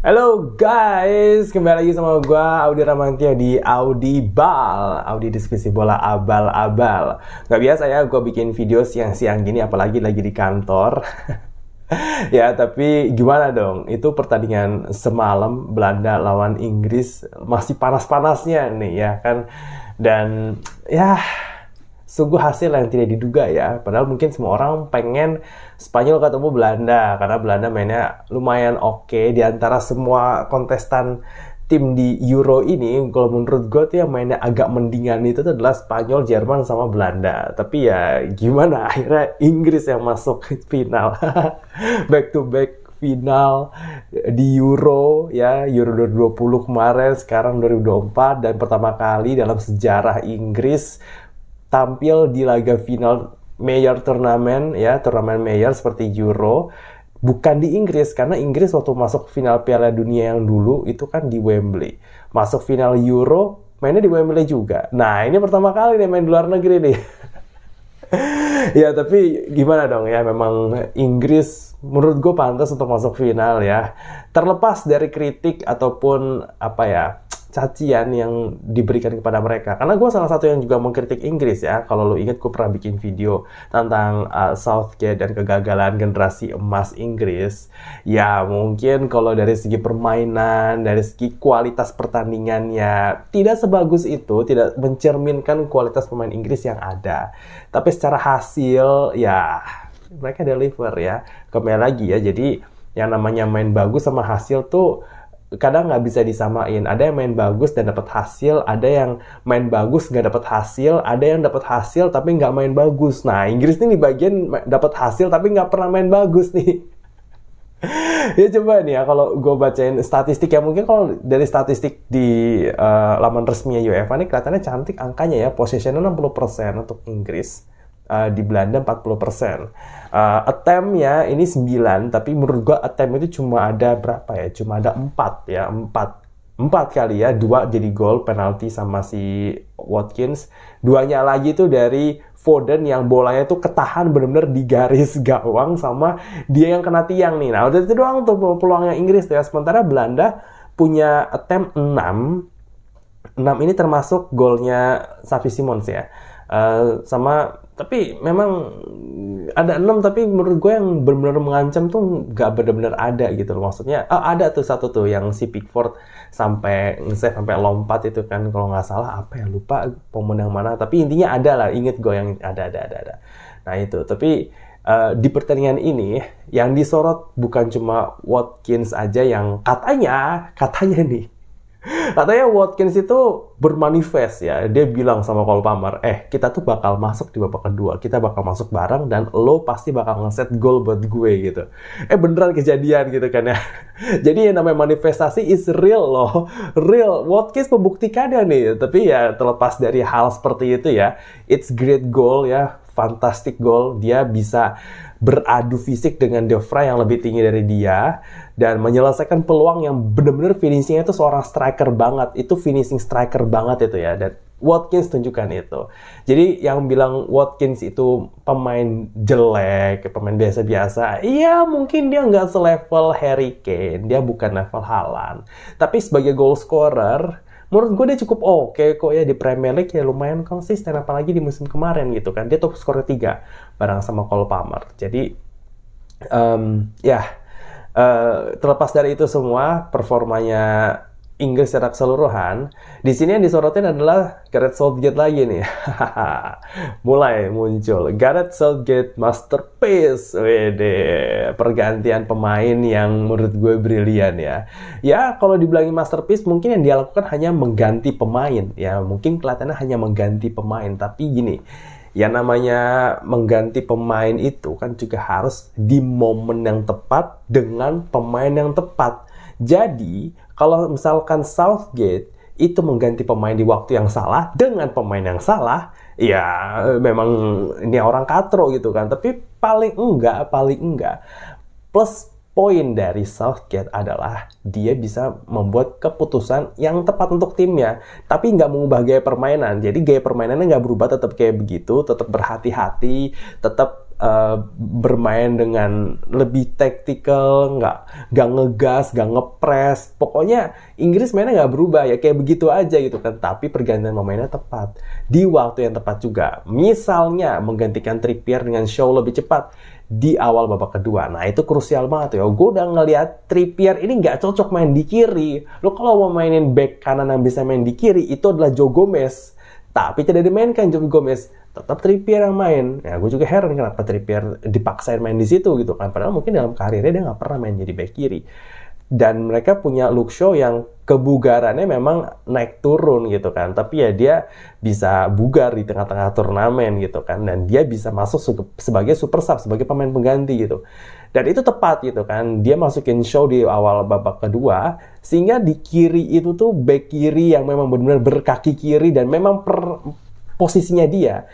Halo guys, kembali lagi sama gua Audi Ramantio di Audibal, Audi diskusi bola abal-abal. Gak biasa ya gua bikin video siang-siang gini, apalagi lagi di kantor. Ya, tapi gimana dong? Itu pertandingan semalam Belanda lawan Inggris masih panas-panasnya nih ya kan. Dan ya sungguh hasil yang tidak diduga ya. Padahal mungkin semua orang pengen Spanyol ketemu Belanda karena Belanda mainnya lumayan oke. Di antara semua kontestan tim di Euro ini, kalau menurut gue tuh yang mainnya agak mendingan itu tuh adalah Spanyol, Jerman sama Belanda. Tapi ya gimana, akhirnya Inggris yang masuk final. Back to back final di Euro ya, Euro 2020 kemarin, sekarang 2024, dan pertama kali dalam sejarah Inggris tampil di laga final major turnamen ya, turnamen major seperti Euro, bukan di Inggris, karena Inggris waktu masuk final Piala Dunia yang dulu itu kan di Wembley. Masuk final Euro mainnya di Wembley juga. Nah, ini pertama kali nih main di luar negeri nih. Ya, tapi gimana dong ya, memang Inggris menurut gue pantas untuk masuk final ya. Terlepas dari kritik ataupun apa ya, cacian yang diberikan kepada mereka. Karena gue salah satu yang juga mengkritik Inggris ya. Kalau lo ingat, gue pernah bikin video tentang Southgate dan kegagalan generasi emas Inggris. Ya mungkin kalau dari segi permainan, dari segi kualitas pertandingannya tidak sebagus itu, tidak mencerminkan kualitas pemain Inggris yang ada. Tapi secara hasil ya mereka deliver ya. Kembali lagi ya, jadi yang namanya main bagus sama hasil tuh kadang nggak bisa disamain. Ada yang main bagus dan dapat hasil, ada yang main bagus nggak dapat hasil, ada yang dapat hasil tapi nggak main bagus. Nah, Inggris nih di bagian dapat hasil tapi nggak pernah main bagus nih. Ya coba nih ya, kalau gue bacain statistik ya, mungkin kalau dari statistik di laman resminya UEFA nih kelihatannya cantik angkanya ya. Possession-nya 60% untuk Inggris. Di Belanda 40%. Attempt ya ini 9, tapi menurut gua attempt itu cuma ada berapa ya? Cuma ada 4 ya, 4 kali ya, 2 jadi gol penalti sama si Watkins, 2-nya lagi tuh dari Foden yang bolanya tuh ketahan benar-benar di garis gawang sama dia yang kena tiang nih. Nah, udah itu doang tuh peluangnya Inggris tuh ya. Sementara Belanda punya attempt 6 ini termasuk golnya Xavi Simons ya. Tapi memang ada 6, tapi menurut gue yang benar-benar mengancam tuh gak benar-benar ada gitu loh. Maksudnya ada tuh satu tuh yang si Pickford sampai nge-save sampai lompat itu kan, kalau nggak salah apa ya, lupa momen yang mana, tapi intinya ada lah, inget gue yang ada. Nah itu, tapi di pertandingan ini yang disorot bukan cuma Watkins aja yang katanya nih, katanya Watkins itu bermanifest ya. Dia bilang sama Cole Palmer, kita tuh bakal masuk di babak kedua, kita bakal masuk bareng dan lo pasti bakal ngeset gol buat gue gitu. Beneran kejadian gitu kan ya. Jadi yang namanya manifestasi is real loh. Real. Watkins membuktikannya nih. Tapi ya terlepas dari hal seperti itu ya, it's great goal ya. Fantastic goal. Dia bisa beradu fisik dengan De Vrij yang lebih tinggi dari dia dan menyelesaikan peluang yang benar-benar finishingnya itu seorang striker banget. Itu finishing striker banget itu ya, dan Watkins tunjukkan itu. Jadi yang bilang Watkins itu pemain jelek, pemain biasa-biasa, iya mungkin dia nggak selevel Harry Kane, dia bukan level Haaland, tapi sebagai goal scorer menurut gue dia cukup oke kok ya. Di Premier League ya lumayan konsisten, apalagi di musim kemarin gitu kan. Dia top skor 3 bareng sama Cole Palmer. Jadi terlepas dari itu semua, performanya Inggris secara keseluruhan, di sini yang disorotin adalah Gareth Southgate lagi nih. Mulai muncul Gareth Southgate masterpiece. Wede, pergantian pemain yang menurut gue brilian ya. Ya kalau dibilangin masterpiece, mungkin yang dia lakukan hanya mengganti pemain ya. Mungkin kelihatannya hanya mengganti pemain, tapi gini, yang namanya mengganti pemain itu kan juga harus di momen yang tepat dengan pemain yang tepat. Jadi, kalau misalkan Southgate itu mengganti pemain di waktu yang salah dengan pemain yang salah, ya memang ini orang katro gitu kan. Tapi paling enggak, plus poin dari Southgate adalah dia bisa membuat keputusan yang tepat untuk timnya, tapi nggak mengubah gaya permainan. Jadi gaya permainannya nggak berubah, tetap kayak begitu, tetap berhati-hati, tetap bermain dengan lebih taktikal, nggak ngegas, nggak ngepres. Pokoknya Inggris mainnya nggak berubah ya, kayak begitu aja gitu kan. Tapi pergantian pemainnya tepat di waktu yang tepat juga. Misalnya menggantikan Trippier dengan Shaw lebih cepat di awal babak kedua. Nah itu krusial banget ya. Gue udah ngeliat Trippier ini nggak cocok main di kiri. Lo kalau mau mainin back kanan yang bisa main di kiri itu adalah Joe Gomez. Tapi tidak dimainkan Joe Gomez. Tetap Trippier yang main. Ya gue juga heran kenapa Trippier dipaksain main di situ gitu kan. Padahal mungkin dalam karirnya dia nggak pernah main jadi back kiri. Dan mereka punya Luke Shaw yang kebugarannya memang naik turun gitu kan. Tapi ya dia bisa bugar di tengah-tengah turnamen gitu kan. Dan dia bisa masuk sebagai super sub, sebagai pemain pengganti gitu. Dan itu tepat gitu kan. Dia masukin Shaw di awal babak kedua. Sehingga di kiri itu tuh back kiri yang memang benar-benar berkaki kiri. Dan memang posisinya dia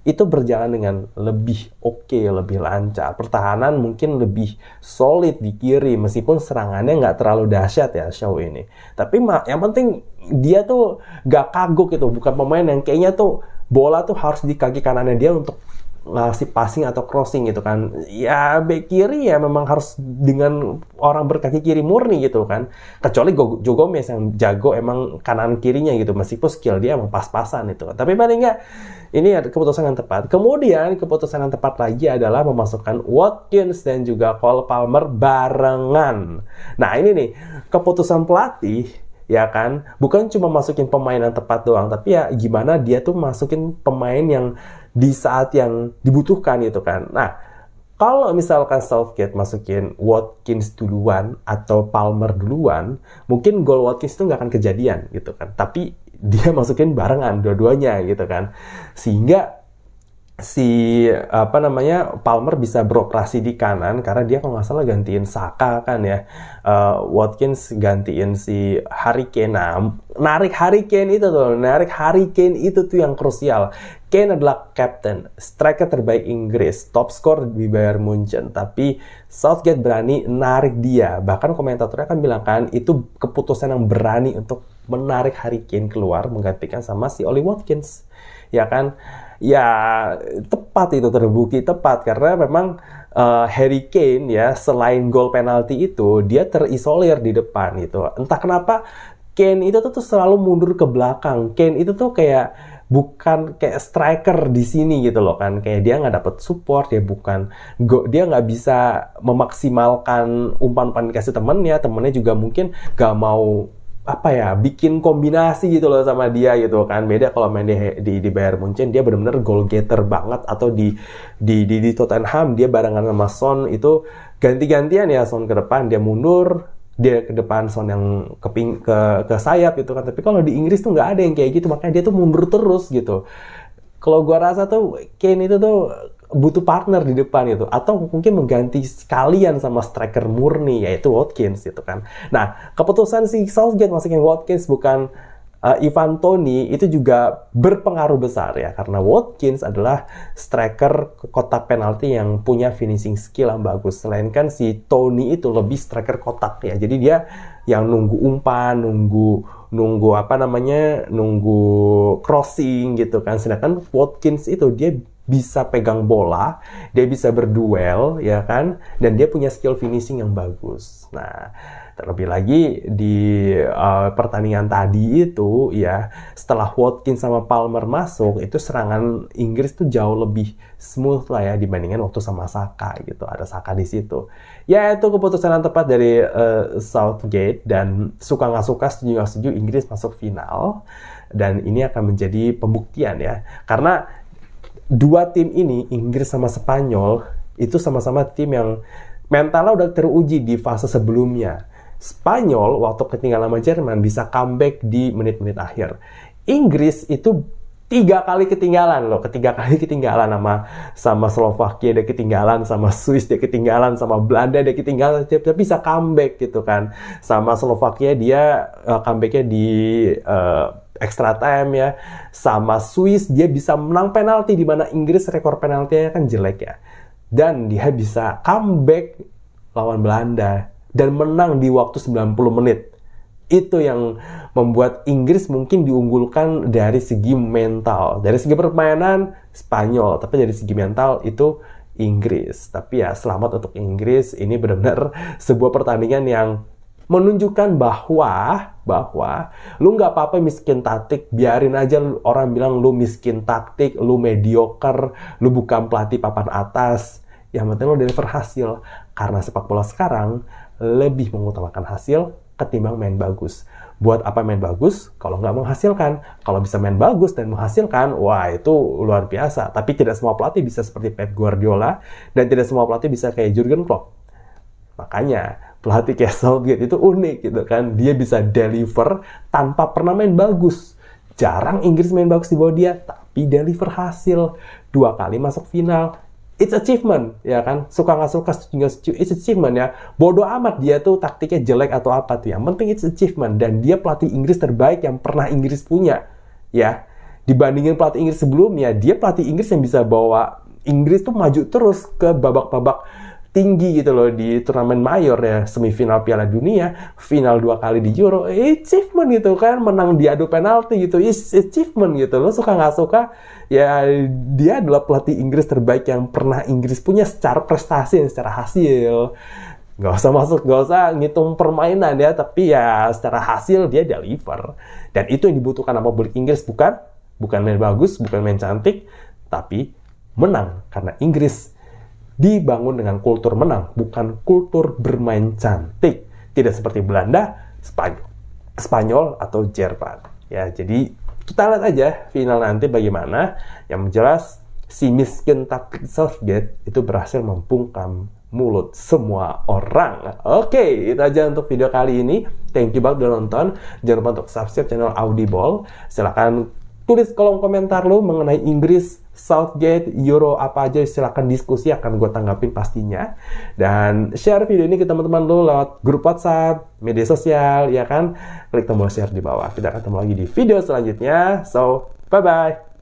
itu berjalan dengan lebih oke, lebih lancar. Pertahanan mungkin lebih solid di kiri, meskipun serangannya nggak terlalu dahsyat ya Shaw ini. Tapi yang penting dia tuh nggak kagok gitu, bukan pemain yang kayaknya tuh bola tuh harus di kaki kanannya dia untuk ngasih passing atau crossing gitu kan. Ya back kiri ya memang harus dengan orang berkaki kiri murni gitu kan. Kecuali Joe Gomez yang jago emang kanan kirinya gitu, meskipun skill dia emang pas-pasan itu. Tapi paling nggak ini ada keputusan yang tepat. Kemudian keputusan yang tepat lagi adalah memasukkan Watkins dan juga Cole Palmer barengan. Nah ini nih keputusan pelatih ya kan, bukan cuma masukin pemain yang tepat doang, tapi ya gimana dia tuh masukin pemain yang di saat yang dibutuhkan gitu kan. Nah, kalau misalkan Southgate masukin Watkins duluan atau Palmer duluan, mungkin gol Watkins itu nggak akan kejadian gitu kan. Tapi dia masukin barengan dua-duanya gitu kan. Sehingga Palmer bisa beroperasi di kanan karena dia kalau nggak salah gantiin Saka kan ya. Watkins gantiin si Harry Kane. Nah, narik Harry Kane itu tuh yang krusial. Kane adalah captain, striker terbaik Inggris, top skor di Bayern Munchen, tapi Southgate berani narik dia. Bahkan komentatornya kan bilang kan itu keputusan yang berani untuk menarik Harry Kane keluar menggantikan sama si Oli Watkins. Ya kan? Ya tepat, itu terbukti tepat karena memang Harry Kane ya selain gol penalti itu dia terisolir di depan gitu. Entah kenapa Kane itu tuh selalu mundur ke belakang. Kane itu tuh kayak bukan kayak striker di sini gitu loh kan, kayak dia nggak dapet support, dia nggak bisa memaksimalkan umpan-umpan dikasih temennya juga mungkin nggak mau bikin kombinasi gitu loh sama dia gitu kan. Beda kalau main di Bayern Munchen, dia benar-benar goal getter banget. Atau di Tottenham dia barengan sama Son, itu ganti-gantian ya, Son ke depan dia mundur, dia ke depan, Son yang ke sayap gitu kan. Tapi kalau di Inggris tuh nggak ada yang kayak gitu, makanya dia tuh mundur terus gitu. Kalau gua rasa tuh Kane itu tuh butuh partner di depan gitu, atau mungkin mengganti sekalian sama striker murni yaitu Watkins gitu kan. Nah, keputusan si Southgate masukin Watkins bukan Ivan Toney itu juga berpengaruh besar ya, karena Watkins adalah striker kotak penalti yang punya finishing skill yang bagus. Selain kan si Toney itu lebih striker kotak ya, jadi dia yang nunggu umpan, nunggu crossing gitu kan. Sedangkan Watkins itu dia bisa pegang bola, dia bisa berduel ya kan, dan dia punya skill finishing yang bagus. Nah, terlebih lagi di pertandingan tadi itu ya, setelah Watkins sama Palmer masuk, itu serangan Inggris tuh jauh lebih smooth lah ya dibandingkan waktu sama Saka gitu. Ada Saka di situ. Ya itu keputusan yang tepat dari Southgate, dan suka nggak suka, setuju nggak setuju, Inggris masuk final. Dan ini akan menjadi pembuktian ya, karena dua tim ini, Inggris sama Spanyol, itu sama-sama tim yang mentalnya udah teruji di fase sebelumnya. Spanyol waktu ketinggalan sama Jerman bisa comeback di menit-menit akhir. Inggris itu 3 kali ketinggalan sama Slovakia dia ketinggalan, sama Swiss dia ketinggalan, sama Belanda dia ketinggalan, tapi bisa comeback gitu kan. Sama Slovakia dia comebacknya di extra time ya. Sama Swiss dia bisa menang penalti, di mana Inggris rekor penaltinya kan jelek ya. Dan dia bisa comeback lawan Belanda dan menang di waktu 90 menit. Itu yang membuat Inggris mungkin diunggulkan dari segi mental. Dari segi permainan Spanyol, tapi dari segi mental itu Inggris. Tapi ya selamat untuk Inggris, ini benar-benar sebuah pertandingan yang menunjukkan bahwa lu nggak apa-apa miskin taktik, biarin aja orang bilang lu miskin taktik, lu mediocre, lu bukan pelatih papan atas. Yang penting lu deliver hasil. Karena sepak bola sekarang lebih mengutamakan hasil ketimbang main bagus. Buat apa main bagus kalau nggak menghasilkan? Kalau bisa main bagus dan menghasilkan, wah itu luar biasa. Tapi tidak semua pelatih bisa seperti Pep Guardiola dan tidak semua pelatih bisa kayak Jurgen Klopp. Makanya pelatih kayak Southgate itu unik gitu kan. Dia bisa deliver tanpa pernah main bagus. Jarang Inggris main bagus di bawah dia, tapi deliver hasil. 2 kali masuk final. It's achievement, ya kan? Suka nggak suka, it's achievement ya. Bodoh amat dia tuh taktiknya jelek atau apa tuh. Yang penting it's achievement. Dan dia pelatih Inggris terbaik yang pernah Inggris punya. Ya, dibandingin pelatih Inggris sebelumnya, dia pelatih Inggris yang bisa bawa Inggris tuh maju terus ke babak-babak tinggi gitu loh di turnamen mayor ya, semifinal Piala Dunia, final 2 kali di Euro, achievement gitu kan, menang di adu penalti gitu, achievement gitu. Lo suka nggak suka, ya dia adalah pelatih Inggris terbaik yang pernah Inggris punya secara prestasi, secara hasil. Nggak usah ngitung permainan ya, tapi ya secara hasil dia deliver. Dan itu yang dibutuhkan sama publik Inggris, bukan main bagus, bukan main cantik, tapi menang. Karena Inggris dibangun dengan kultur menang, bukan kultur bermain cantik. Tidak seperti Belanda, Spanyol atau Jerman. Ya, jadi kita lihat aja final nanti bagaimana. Yang jelas si miskin taktik Southgate itu berhasil membungkam mulut semua orang. Oke, itu aja untuk video kali ini. Thank you banget udah nonton. Jangan lupa untuk subscribe channel Audible. Silakan tulis kolom komentar lu mengenai Inggris, Southgate, Euro, apa aja, silakan diskusi, akan gue tanggapin pastinya. Dan share video ini ke teman-teman lu lewat grup WhatsApp, media sosial, ya kan? Klik tombol share di bawah. Kita akan ketemu lagi di video selanjutnya. So, bye-bye!